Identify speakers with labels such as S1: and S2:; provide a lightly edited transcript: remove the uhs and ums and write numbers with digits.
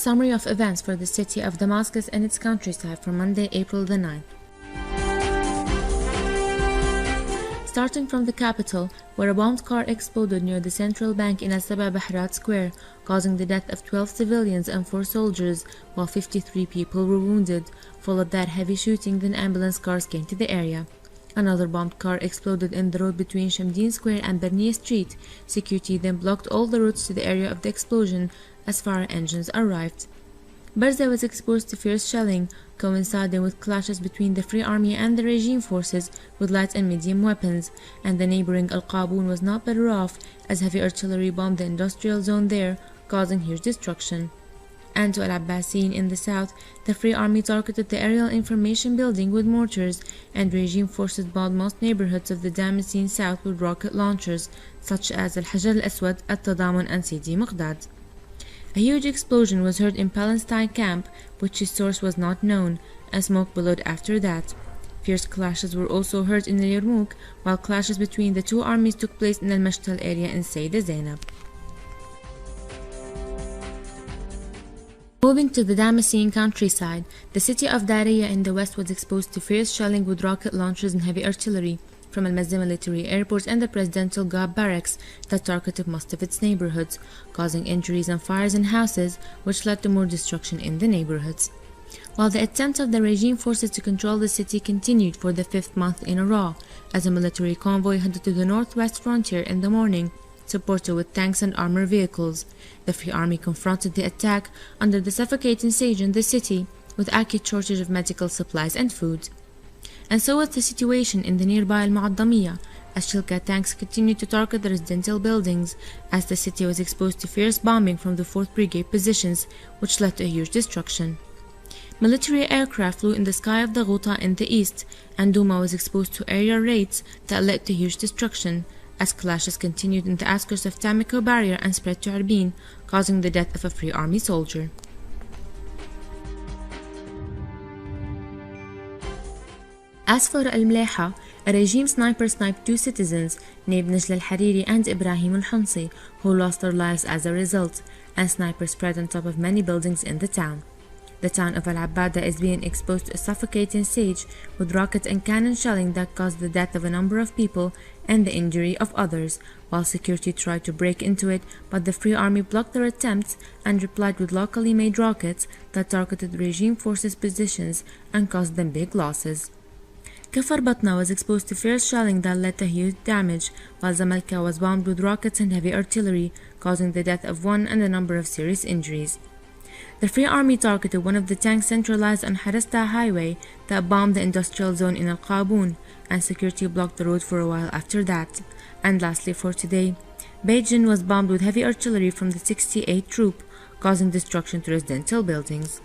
S1: summary of events for the city of Damascus and its countryside from Monday, April the 9th. Starting from the capital, where a bombed car exploded near the central bank in Al-Saba Bahrat Square, causing the death of 12 civilians and 4 soldiers, while 53 people were wounded. Followed that heavy shooting, then ambulance cars came to the area. Another bombed car exploded in the road between Shamdin Square and Bernier Street. Security then blocked all the roads to the area of the explosion as fire engines arrived. برزة was exposed to fierce shelling, coinciding with clashes between the Free Army and the regime forces with light and medium weapons, and the neighboring Al-Qابون was not better off, as heavy artillery bombed the industrial zone there, causing huge destruction. And to Al-Abbasiyin in the south, the Free Army targeted the aerial information building with mortars, and regime forces bombed most neighborhoods of the Damascus south with rocket launchers, such as Al-Hajar Al-Aswad, Al-Tadamun, and Sidi Muqdad. A huge explosion was heard in Palestine camp, which its source was not known, and smoke billowed after that. Fierce clashes were also heard in Yarmouk, while clashes between the two armies took place in Al-Mashtal area in Sayyida Zainab. Moving to the Damascene countryside, the city of Daraya in the west was exposed to fierce shelling with rocket launchers and heavy artillery from Al-Mazda military airport and the presidential guard barracks that targeted most of its neighborhoods, causing injuries and fires in houses, which led to more destruction in the neighborhoods. While the attempt of the regime forces to control the city continued for the 5th month in a row, as a military convoy headed to the northwest frontier in the morning, supported with tanks and armored vehicles, the Free Army confronted the attack under the suffocating siege in the city, with acute shortage of medical supplies and food. And so was the situation in the nearby Al-Mu'addamiyya, as Shilka tanks continued to target the residential buildings, as the city was exposed to fierce bombing from the 4th Brigade positions, which led to a huge destruction. Military aircraft flew in the sky of the Ghouta in the east, and Douma was exposed to aerial raids that led to huge destruction, as clashes continued in the outskirts of Tamiko barrier and spread to Arbin, causing the death of a Free Army soldier. As for Al-Mleha, a regime sniper sniped 2 citizens named Najla Al-Hariri and Ibrahim Al-Hunsi, who lost their lives as a result, and snipers spread on top of many buildings in the town. The town of Al-Abbada is being exposed to a suffocating siege with rocket and cannon shelling that caused the death of a number of people and the injury of others, while security tried to break into it, but the Free Army blocked their attempts and replied with locally made rockets that targeted regime forces' positions and caused them big losses. Kafar Batna was exposed to fierce shelling that led to huge damage, while Zamalka was bombed with rockets and heavy artillery, causing the death of 1 and a number of serious injuries. The Free Army targeted one of the tanks centralized on Harasta Highway that bombed the industrial zone in Al-Qابون, and security blocked the road for a while after that. And lastly for today, Beijing was bombed with heavy artillery from the 68th Troop, causing destruction to residential buildings.